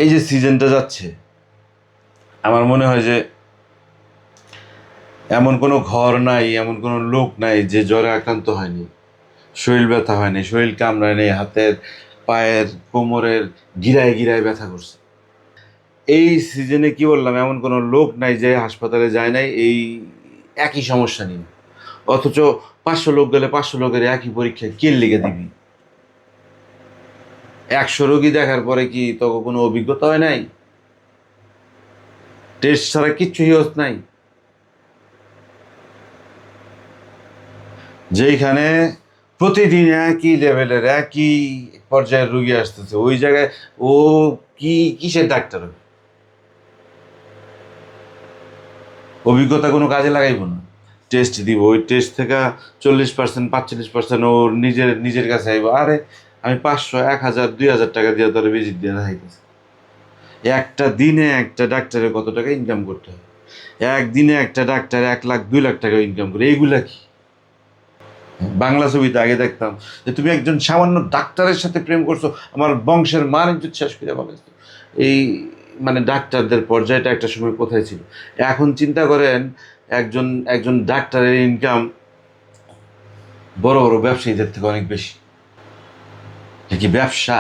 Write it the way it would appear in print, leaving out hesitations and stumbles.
এই যে সিজনটা যাচ্ছে, আমার মনে হয় যে এমন কোনো ঘর নাই, এমন কোনো লোক নাই যে জ্বরে আক্রান্ত হয়নি, শরীর ব্যথা হয়নি, শরীর কামড়ায়নি, হাতের পায়ের কোমরের গিরায় গিরায় ব্যথা করছে। এই সিজনে কি বললাম, এমন কোনো লোক নাই যে হাসপাতালে যায় নাই এই একই সমস্যা নিয়ে। অথচ 500 লোক গেলে 500 লোকের একই পরীক্ষা কে লিখে দিবি? 100 রোগী দেখার পরে কি তোকে কোনো অভিজ্ঞতা হয় নাই? টেস্ট ছাড়া কিচ্ছু হিয়ত নাই। যেইখানে প্রতিদিন একই লেভেলের একই পর্যায়ের রুগী আসতেছে, ওই জায়গায় ও কি কিসের ডাক্তার হবে? অভিজ্ঞতা কোনো কাজে লাগাইব না। টেস্ট দিব, ওই টেস্ট থেকে 40% 45% ওর নিজের নিজের কাছে আইব। আরে আমি 500 1000 2000 টাকা দিয়ে তোর ভিজিট দিয়ে দেখাইতেছি। একটা দিনে একটা ডাক্তারের কত টাকা ইনকাম করতে হয়? একদিনে একটা ডাক্তার 1 লাখ 2 লাখ টাকা ইনকাম করে, এইগুলা কি? বাংলা ছবিতে আগে দেখতাম যে তুমি একজন সামান্য ডাক্তারের সাথে প্রেম করছো, আমার বংশের মান ইজ্জত শেষ করে বলেছো। এই মানে ডাক্তারদের পর্যায়টা একটা সময় কোথায় ছিল? এখন চিন্তা করেন, একজন একজন ডাক্তারের ইনকাম বড় বড় ব্যবসায়ীদের থেকে অনেক বেশি। এটা কি ব্যবসা?